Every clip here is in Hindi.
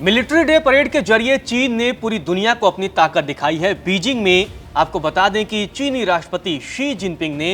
मिलिट्री डे परेड के जरिए चीन ने पूरी दुनिया को अपनी ताकत दिखाई है। बीजिंग में आपको बता दें कि चीनी राष्ट्रपति शी जिनपिंग ने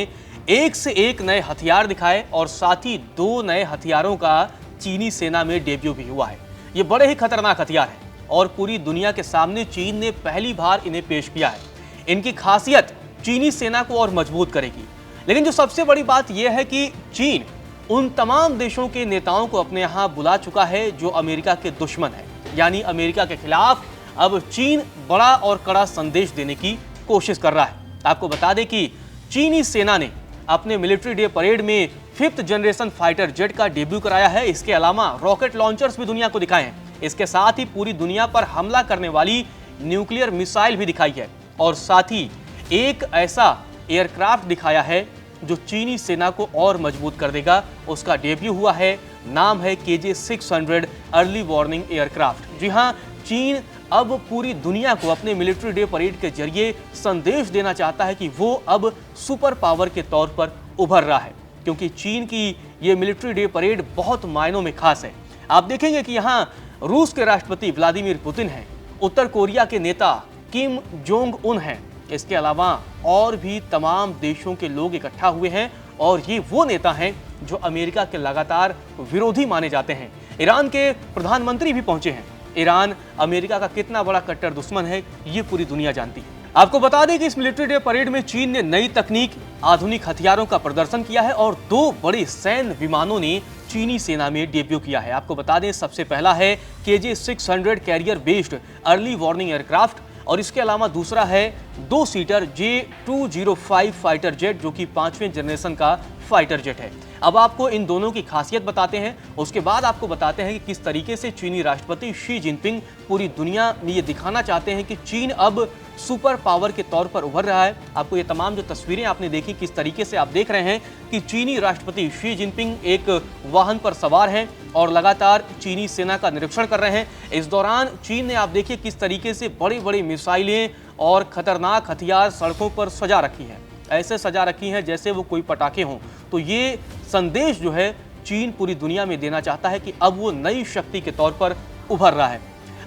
एक से एक नए हथियार दिखाए और साथ ही 2 नए हथियारों का चीनी सेना में डेब्यू भी हुआ है। ये बड़े ही खतरनाक हथियार हैं और पूरी दुनिया के सामने चीन ने पहली बार इन्हें पेश किया है। इनकी खासियत चीनी सेना को और मजबूत करेगी। लेकिन जो सबसे बड़ी बात यह है कि चीन उन तमाम देशों के नेताओं को अपने यहाँ बुला चुका है जो अमेरिका के दुश्मन है, यानी अमेरिका के खिलाफ अब चीन बड़ा और कड़ा संदेश देने की कोशिश कर रहा है। आपको बता दें कि चीनी सेना ने अपने मिलिट्री डे परेड में 5th जनरेशन फाइटर जेट का डेब्यू कराया है। इसके अलावा रॉकेट लॉन्चर्स भी दुनिया को दिखाए हैं। इसके साथ ही पूरी दुनिया पर हमला करने वाली न्यूक्लियर मिसाइल भी दिखाई है और साथ ही एक ऐसा एयरक्राफ्ट दिखाया है जो चीनी सेना को और मजबूत कर देगा। उसका डेब्यू हुआ है, नाम है KJ-600 अर्ली वार्निंग एयरक्राफ्ट। जी हां, चीन अब पूरी दुनिया को अपने मिलिट्री डे परेड के जरिए संदेश देना चाहता है कि वो अब सुपर पावर के तौर पर उभर रहा है, क्योंकि चीन की ये मिलिट्री डे परेड बहुत मायनों में खास है। आप देखेंगे कि यहाँ रूस के राष्ट्रपति व्लादिमीर पुतिन हैं, उत्तर कोरिया के नेता किम जोंग उन हैं, इसके अलावा और भी तमाम देशों के लोग इकट्ठा हुए हैं और ये वो नेता हैं जो अमेरिका के लगातार विरोधी माने जाते हैं। ईरान के प्रधानमंत्री भी पहुंचे हैं। ईरान अमेरिका का कितना बड़ा कट्टर दुश्मन है ये पूरी दुनिया जानती है। आपको बता दें कि इस मिलिट्री डे परेड में चीन ने नई तकनीक, आधुनिक हथियारों का प्रदर्शन किया है और 2 बड़े सैन्य विमानों ने चीनी सेना में डेब्यू किया है। आपको बता दें सबसे पहला है KJ-600 career based early warning aircraft और इसके अलावा दूसरा है 2 सीटर J-205 फाइटर जेट जो कि 5वें जनरेशन का फाइटर जेट है। अब आपको इन दोनों की खासियत बताते हैं, उसके बाद आपको बताते हैं कि किस तरीके से चीनी राष्ट्रपति शी जिनपिंग पूरी दुनिया में ये दिखाना चाहते हैं कि चीन अब सुपर पावर के तौर पर उभर रहा है। आपको ये तमाम जो तस्वीरें आपने देखी, किस तरीके से आप देख रहे हैं कि चीनी राष्ट्रपति शी जिनपिंग एक वाहन पर सवार हैं और लगातार चीनी सेना का निरीक्षण कर रहे हैं। इस दौरान चीन ने आप देखिए किस तरीके से बड़ी बड़ी मिसाइलें और खतरनाक हथियार सड़कों पर सजा रखी हैं, ऐसे सजा रखी हैं जैसे वो कोई पटाखे हों। तो ये संदेश जो है चीन पूरी दुनिया में देना चाहता है कि अब वो नई शक्ति के तौर पर उभर रहा है।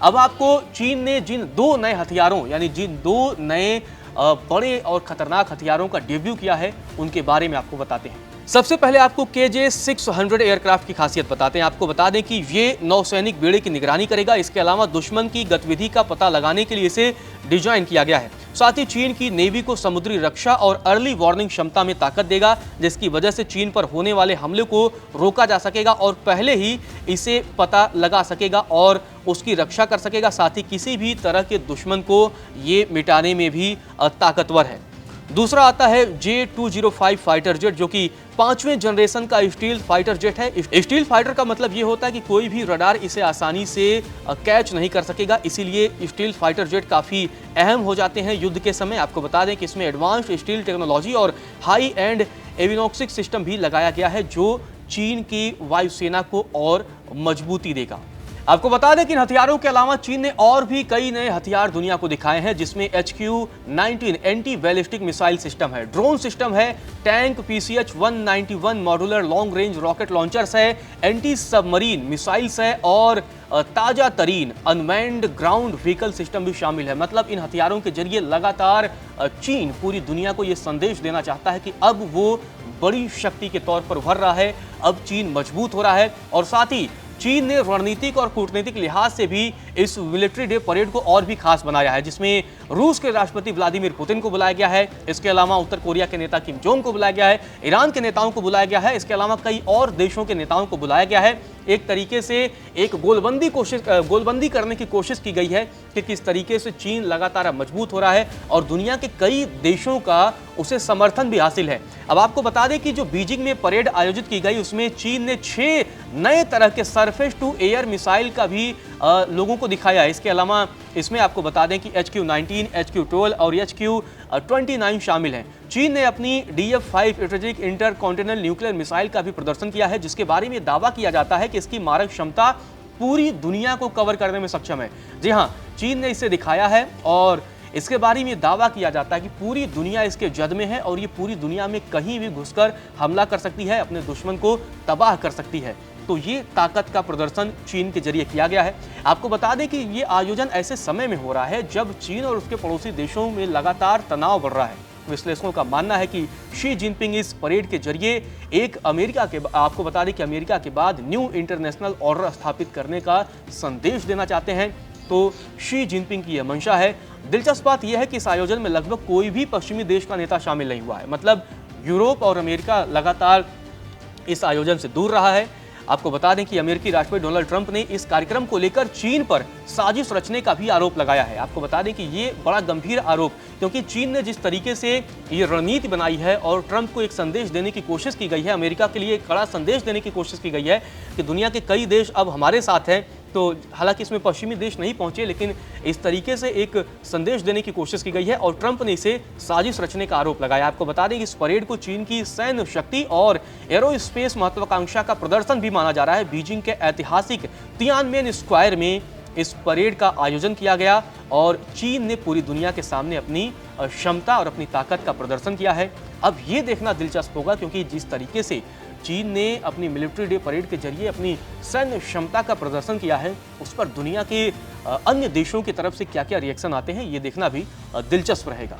अब आपको चीन ने जिन 2 नए हथियारों यानी जिन 2 नए बड़े और खतरनाक हथियारों का डेब्यू किया है उनके बारे में आपको बताते हैं। सबसे पहले आपको KJ-600 एयरक्राफ्ट की खासियत बताते हैं। आपको बता दें कि ये नौसैनिक बेड़े की निगरानी करेगा। इसके अलावा दुश्मन की गतिविधि का पता लगाने के लिए इसे डिजाइन किया गया है। साथ ही चीन की नेवी को समुद्री रक्षा और अर्ली वार्निंग क्षमता में ताकत देगा, जिसकी वजह से चीन पर होने वाले हमले को रोका जा सकेगा और पहले ही इसे पता लगा सकेगा और उसकी रक्षा कर सकेगा। साथ ही किसी भी तरह के दुश्मन को ये मिटाने में भी ताकतवर है। दूसरा आता है J-205 फाइटर जेट जो कि 5वें जनरेशन का स्टील्थ फाइटर जेट है। स्टील्थ फाइटर का मतलब ये होता है कि कोई भी रडार इसे आसानी से कैच नहीं कर सकेगा, इसीलिए स्टील्थ फाइटर जेट काफ़ी अहम हो जाते हैं युद्ध के समय। आपको बता दें कि इसमें एडवांस्ड स्टील टेक्नोलॉजी और हाई एंड एविनॉक्सिक सिस्टम भी लगाया गया है जो चीन की वायुसेना को और मजबूती देगा। आपको बता दें कि इन हथियारों के अलावा चीन ने और भी कई नए हथियार दुनिया को दिखाए हैं, जिसमें HQ-19 anti ballistic missile system है, ड्रोन सिस्टम है, tank PCH-191 modular long range rocket launchers है, एंटी सबमरीन मिसाइल्स है और ताजा तरीन अनमैन्ड ग्राउंड व्हीकल सिस्टम भी शामिल है। मतलब इन हथियारों के जरिए लगातार चीन पूरी दुनिया को यह संदेश देना चाहता है कि अब वो बड़ी शक्ति के तौर पर उभर रहा है, अब चीन मजबूत हो रहा है। और साथ ही चीन ने रणनीतिक और कूटनीतिक लिहाज से भी इस मिलिट्री डे परेड को और भी खास बनाया है, जिसमें रूस के राष्ट्रपति व्लादिमीर पुतिन को बुलाया गया है। इसके अलावा उत्तर कोरिया के नेता किम जोंग को बुलाया गया है, ईरान के नेताओं को बुलाया गया है, इसके अलावा कई और देशों के नेताओं को बुलाया गया है। एक तरीके से एक गोलबंदी करने की कोशिश की गई है कि किस तरीके से चीन लगातार मजबूत हो रहा है और दुनिया के कई देशों का उसे समर्थन भी हासिल है। अब आपको बता दें कि जो बीजिंग में परेड आयोजित की गई उसमें चीन ने 6 नए तरह के सरफेस टू एयर मिसाइल का भी लोगों को दिखाया है। इसके अलावा इसमें आपको बता दें कि HQ-19, HQ-12 और HQ-29 शामिल हैं। चीन ने अपनी DF-5 strategic intercontinental nuclear missile का भी प्रदर्शन किया है, जिसके बारे में दावा किया जाता है कि इसकी मारक क्षमता पूरी दुनिया को कवर करने में सक्षम है। जी हाँ, चीन ने इसे दिखाया है और इसके बारे में दावा किया जाता है कि पूरी दुनिया इसके जद में है और ये पूरी दुनिया में कहीं भी घुसकर हमला कर सकती है, अपने दुश्मन को तबाह कर सकती है। तो ये ताकत का प्रदर्शन चीन के जरिए किया गया है। आपको बता दें कि ये आयोजन ऐसे समय में हो रहा है जब चीन और उसके पड़ोसी देशों में लगातार तनाव बढ़ रहा है। विश्लेषकों का मानना है कि शी जिनपिंग इस परेड के जरिए आपको बता दें कि अमेरिका के बाद न्यू इंटरनेशनल ऑर्डर स्थापित करने का संदेश देना चाहते हैं। तो शी जिनपिंग की यह मंशा है। दिलचस्प बात यह है कि इस आयोजन में लगभग कोई भी पश्चिमी देश का नेता शामिल नहीं हुआ है। मतलब यूरोप और अमेरिका लगातार इस आयोजन से दूर रहा है। आपको बता दें कि अमेरिकी राष्ट्रपति डोनाल्ड ट्रंप ने इस कार्यक्रम को लेकर चीन पर साजिश रचने का भी आरोप लगाया है। आपको बता दें कि ये बड़ा गंभीर आरोप, क्योंकि चीन ने जिस तरीके से ये रणनीति बनाई है और ट्रंप को एक संदेश देने की कोशिश की गई है, अमेरिका के लिए एक कड़ा संदेश देने की कोशिश की गई है कि दुनिया के कई देश अब हमारे साथ हैं। तो हालांकि इसमें पश्चिमी देश नहीं पहुंचे, लेकिन इस तरीके से एक संदेश देने की कोशिश की गई है और ट्रंप ने इसे साजिश रचने का आरोप लगाया। आपको बता दें कि इस परेड को चीन की सैन्य शक्ति और एरोस्पेस महत्वाकांक्षा का प्रदर्शन भी माना जा रहा है। बीजिंग के ऐतिहासिक तियानमेन स्क्वायर में इस परेड का आयोजन किया गया और चीन ने पूरी दुनिया के सामने अपनी क्षमता और अपनी ताकत का प्रदर्शन किया है। अब ये देखना दिलचस्प होगा, क्योंकि जिस तरीके से चीन ने अपनी मिलिट्री डे परेड के जरिए अपनी सैन्य क्षमता का प्रदर्शन किया है, उस पर दुनिया के अन्य देशों की तरफ से क्या क्या रिएक्शन आते हैं, ये देखना भी दिलचस्प रहेगा।